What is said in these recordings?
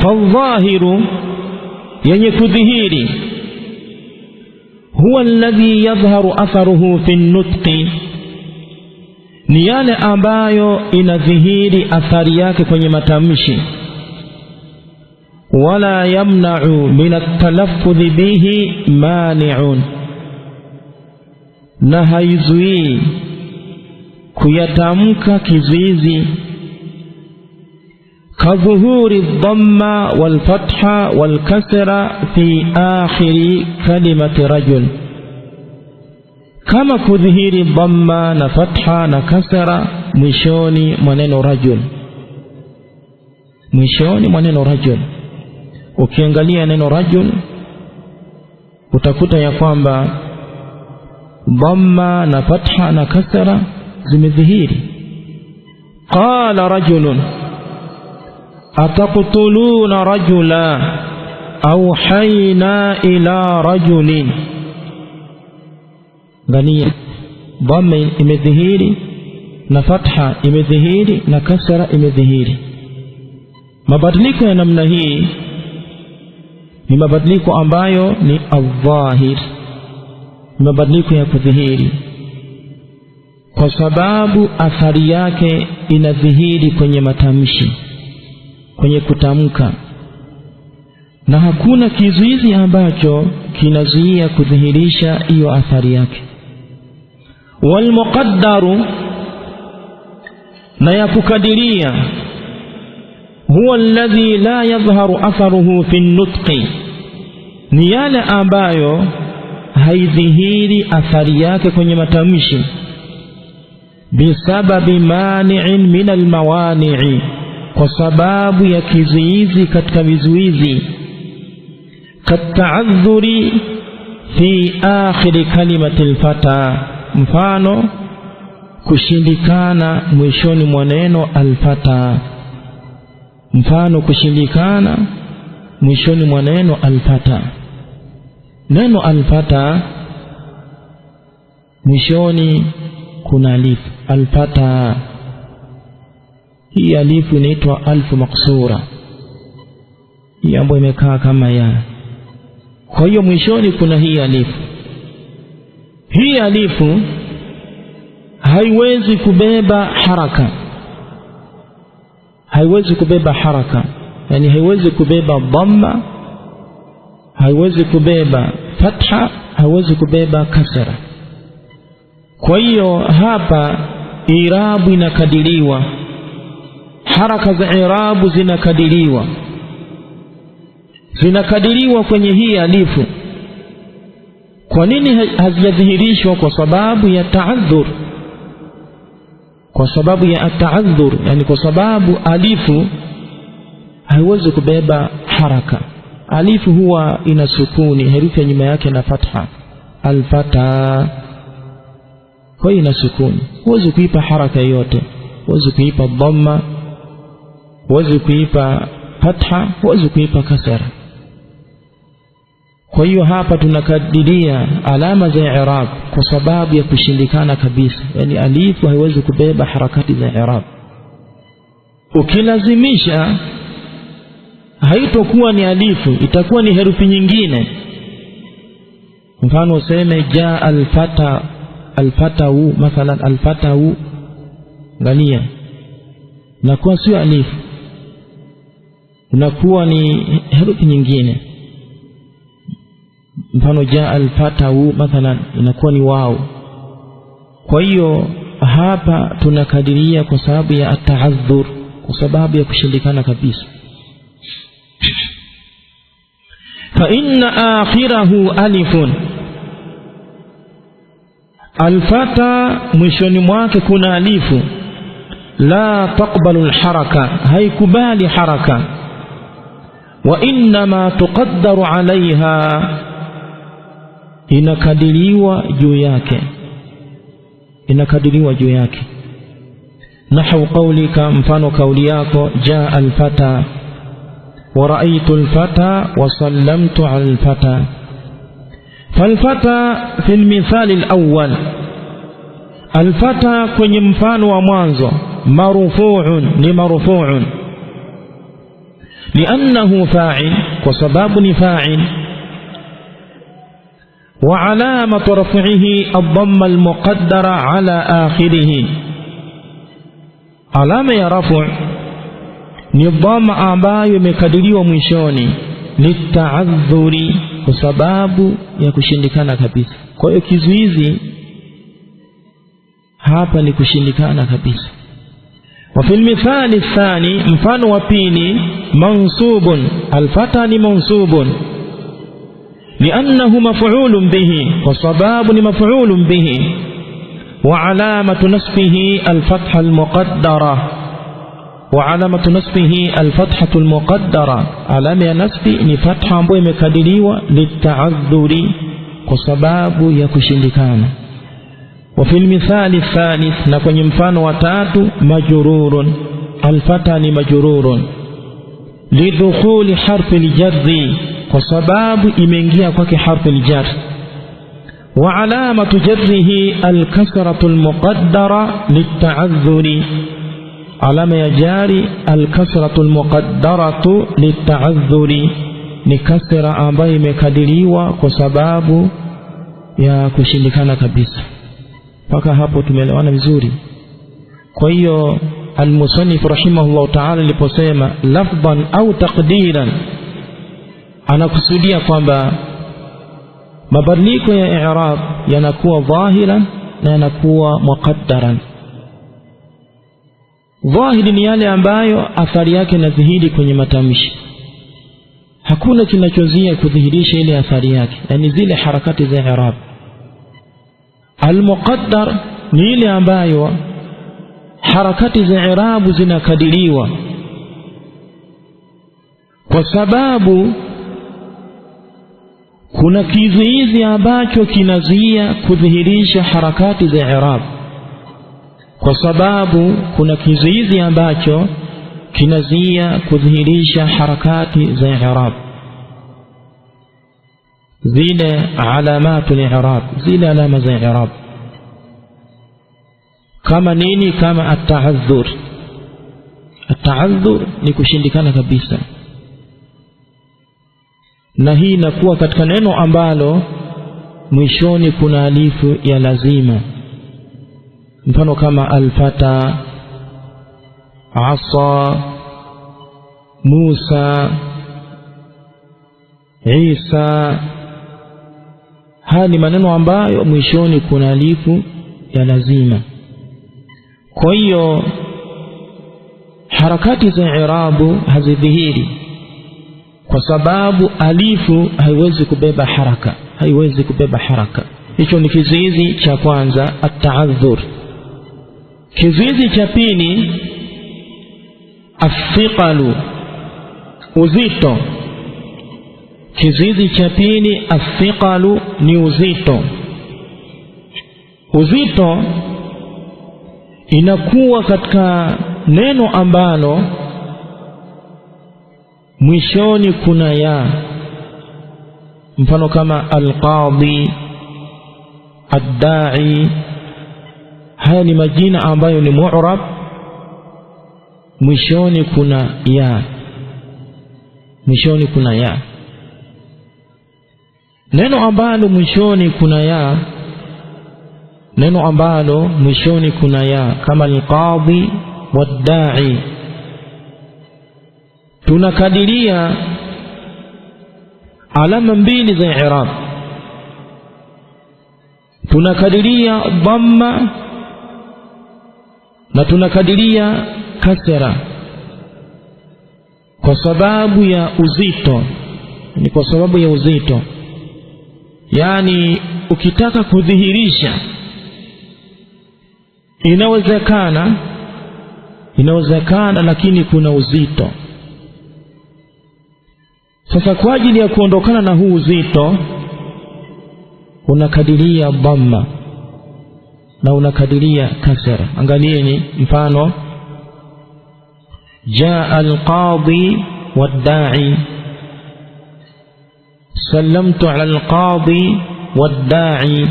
fadhahiru, yenye kudhihiri, huwa alladhi yadhharu atharuhu fi nutqi, ni yale ambayo inadhihiri athari yake kwenye matamshi. Wala yamna'u min at-talaffudhi bihi mani'un, na haizuii kuyatamka kizuizi. Kadhuhuri dhamma wal fatha wal kasra fi akhiri kalimati rajul, kama kudhihiri dhamma na fatha na kasra mwishoni mwa neno rajul. Mwishoni mwa neno rajul, ukiangalia neno rajul utakuta ya kwamba dhamma na fatha na kasra zimedhihiri. Qala rajulun ataqtuluna rajula awhayna ila rajulin, ngania dhamma imedhihiri na fatha imedhihiri na kasra imedhihiri. Mabadiliko ya namna hii ni mabadiliko ambayo ni adh-dhahir, mabadiliko ya kudhihiri, kwa sababu athari yake inadhihiri kwenye matamshi, kwenye kutamka, na hakuna kizuizi ambacho kinazuia kudhihirisha hiyo athari yake. Wal muqaddaru, na ya kukadiria, huwa alladhi la yadhharu atharuhu fi nutqi, ni yale ambayo haidhihiri athari yake kwenye matamshi. Bisababi mani'in min almawani'i, kwa sababu ya kizuizi katika vizuizi. Kata'adhuri fi akhiri kalimati alfata, mfano kushindikana mwishoni mwa neno alfata. Mfano kushindikana mwishoni mwa neno alfata. Neno alfata mwishoni kuna alifu alfata. Hii alifu inaitwa alfu maksura, hii ambayo imekaa kama ya. Kwa hiyo mwishoni kuna hii alifu. Hii alifu haiwezi kubeba haraka, haiwezi kubeba haraka, yani haiwezi kubeba dhamma, haiwezi kubeba fatha, haiwezi kubeba kasra. Kwa hiyo hapa irabu inakadiriwa, haraka za irabu zinakadiriwa kwenye hii alifu. Kwa nini hazijadhihirishwa? Kwa sababu ya ta'adhur, kwa sababu ya ta'adhur, yani kwa sababu alifu haiwezi kubeba haraka. Alifu huwa ina sukuni, herufi ya nyuma yake na fatha, alfata. Kwa hiyo ina sukuni, huwezi kuipa haraka yote, huwezi kuipa dhamma, huwezi kuipa fatha, huwezi kuipa kasra. Kwa hiyo hapa tunakadiria alama za i'rab kwa sababu ya kushindikana kabisa, yani alifu haiwezi kubeba harakati za i'rab. Ukilazimisha haitokuwa ni alifu, itakuwa ni herufi nyingine. Mfano useme jaa alfata, alfatau mathalan, alfatau, ngania nakuwa sio alifu, inakuwa ni herufi nyingine. Mfano jaa alfatau mathalan, inakuwa ni wao. Kwa hiyo hapa tunakadiria kwa sababu ya at-ta'adhur, kwa sababu ya kushindikana kabisa. Fa inna akhirahu alifun, alfata mwishoni mwake kuna alifu. La taqbalu alharaka, haikubali haraka. Wa innama tuqaddaru alaiha, inakadiriwa juu yake, inakadiriwa juu yake. Nahu qawlika, mfano kauli yako, jaa alfata wa ra'aytu alfata wa sallamtu ala alfata. Falfata fi almithal alawwal, alfata kwenye mfano wa mwanzo marfu'un, ni marfu'un. li'annahu fa'il, kwa sababu ni fa'il. Wa alamatu raf'ihi ad-damma al-muqaddara ala akhirih, alama ya rafu' ni dhamma ambayo imekadiriwa mwishoni, lita'adhuri, kwa sababu ya kushindikana kabisa. Kwa hiyo kizuizi hapa ni kushindikana kabisa. Wa fil mithali thani, mfano wa pili, mansubun, al-fata ni mansubun li'annahu maf'ulun bihi, kwa sababu ni maf'ulun bihi. Wa alamatu nasbihi al-fatha al-muqaddara, wa alamatu nasbihi al-fathatu al-muqaddara, alama ya nasbi ni fatha ambayo imekadiriwa, lita'adhuri, kwa sababu ya kushindikana. Wa fil mithali thalith, na kwenye mfano wa tatu, majrurun, al-fata ni majrurun lidhukhuli harfi al-jarri, kwa sababu imeingia kwake harfi al-jar. Wa alamatu jarrihi al-kasratu al-muqaddara lita'adhuri, alama ya jari al-kasratu al-muqaddaratu lita'adhuri, ni kasra ambayo imekadiriwa kwa sababu ya kushindikana kabisa. Paka hapo tumeelewana vizuri. Kwa hiyo al-musannif rahimahullah ta'ala aliposema lafdhan au taqdiran, anakusudia kwamba mabadiliko ya i'rab yanakuwa dhahiran na yanakuwa muqaddaran. Dhahiri ni yale ambayo athari yake inadhihiri kwenye matamshi, hakuna kinachozia kudhihirisha ile athari yake, yani zile harakati za i'rab. Al-muqaddar ni ile ambayo harakati za i'rab zinakadiriwa, kwa sababu kuna kizuizi ambacho kinazuia kudhihirisha harakati za i'rab, kwa sababu kuna kizuizi ambacho kinazuia kudhihirisha harakati za i'rab, zile alamatul i'rab, zile alama za i'rab. Kama nini? Kama at-ta'adhur. At-ta'adhur ni kushindikana kabisa, na hii inakuwa katika neno ambalo mwishoni kuna alifu ya lazima. Mfano kama al-fata, asa, Musa, Isa. Haya ni maneno ambayo mwishoni kuna alifu ya lazima. Kwa hiyo harakati za i'rabu hazidhihiri, kwa sababu alifu haiwezi kubeba haraka, haiwezi kubeba haraka. Hicho ni kizuizi cha kwanza, at-ta'adhur. Kizuizi cha pili, athiqalu, uzito. Kizuizi cha pili, athiqalu, ni uzito. Uzito inakuwa katika neno ambalo mwishoni kuna ya. Mfano kama al-qadhi, ad-da'i. Haya ni majina ambayo ni mu'rab, mwishoni kuna ya, mwishoni kuna ya. Neno ambalo mwishoni kuna ya, neno ambalo mwishoni kuna ya, kama al-qadhi wad-da'i, tunakadiria alama mbili za i'rab. Tunakadiria dhamma na tunakadiria kasra, kwa sababu ya uzito. Ni kwa sababu ya uzito, yani ukitaka kudhihirisha inawezekana, lakini kuna uzito. Sasa kwa ajili ya kuondokana na huu uzito, unakadiria dhamma na unakadiria kasra. Angalieni mfano, jaa al-qadhi wad-da'i, sallamtu ala al-qadhi wad-da'i.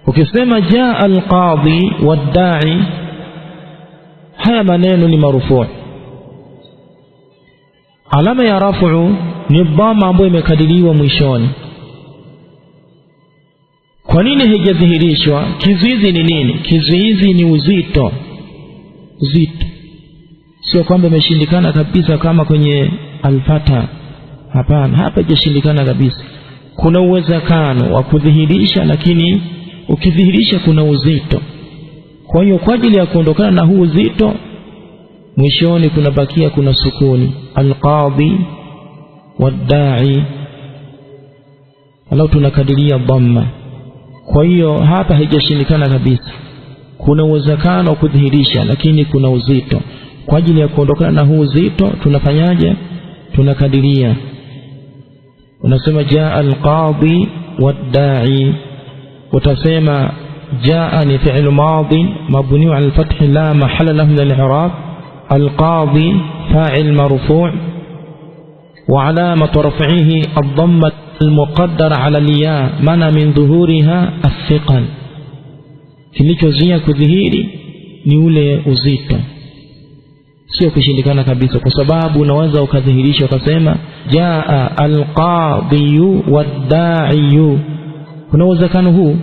Ukisema jaa al-qadhi wad-da'i, haya maneno ni marfu', alama ya rafu ni dhamma ambayo imekadiriwa mwishoni. Kwa nini haijadhihirishwa? Kizuizi ni nini? Kizuizi ni uzito. Sio kwamba imeshindikana kabisa kama kwenye al-fatha. Hapana, hapa haijashindikana kabisa. Kuna uwezekano wa kudhihirisha, lakini ukidhihirisha kuna uzito. Kwa hiyo kwa ajili ya kuondokana na huu uzito, mwishoni kuna sukuni. Al-qadhi wad-da'i, alafu tunakadiria dhamma. Kwa hiyo hapa haijashindikana kabisa. Kuna uwezekano wa kudhihirisha, lakini kuna uzito. Kwa ajili ya kuondokana na huu uzito tunafanyaje? Tunakadiria. Unasema jaa al-qadhi wad-da'i, utasema jaa ni fi'l madhi mabni 'ala al-fath la mahalla lahu min al-i'rab. al-qadhi fa'il marfu' wa 'alamatu raf'ihi ad-dhamma al-muqaddara 'ala al-ya mana min dhuhuriha as-thiqal. Kilichozuia kudhihiri ni ule uzito, sio kushindikana kabisa, kwa sababu unaweza ukadhihirisha ukasema jaa al-qadhiyu wad-da'iyu, kuna uwezekano huu,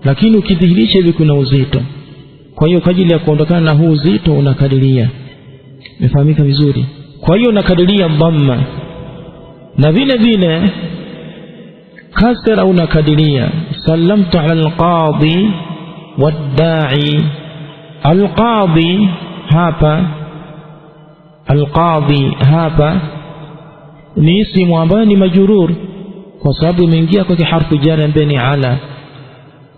lakini ukidhihirisha hivi kuna uzito. Kwa hiyo kwa ajili ya kuondokana na huu uzito unakadiria. Imefahamika vizuri? Kwa hiyo unakadiria dhamma, na vile vile kasra unakadiria. Sallamtu ala al-qadhi wad-da'i. Al-qadhi hapa ni isimu ambayo ni majrur, kwa sababu imeingia kwa harfu jar ambaye ni ala,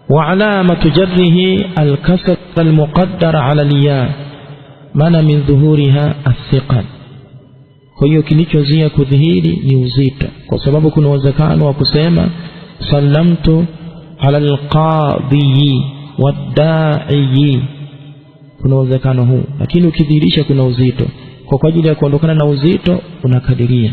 wa alamatu jarrihi al-kasra al-muqaddara ala al-ya mana min dhuhuriha as-thiqal. Kwa hiyo kilichozuia kudhihiri ni uzito, kwa sababu kuna uwezekano wa kusema sallamtu ala al-qadhi wad-da'i, kuna uwezekano huu, lakini ukidhihirisha kuna uzito. Kwa ajili ya kuondokana na uzito unakadiria.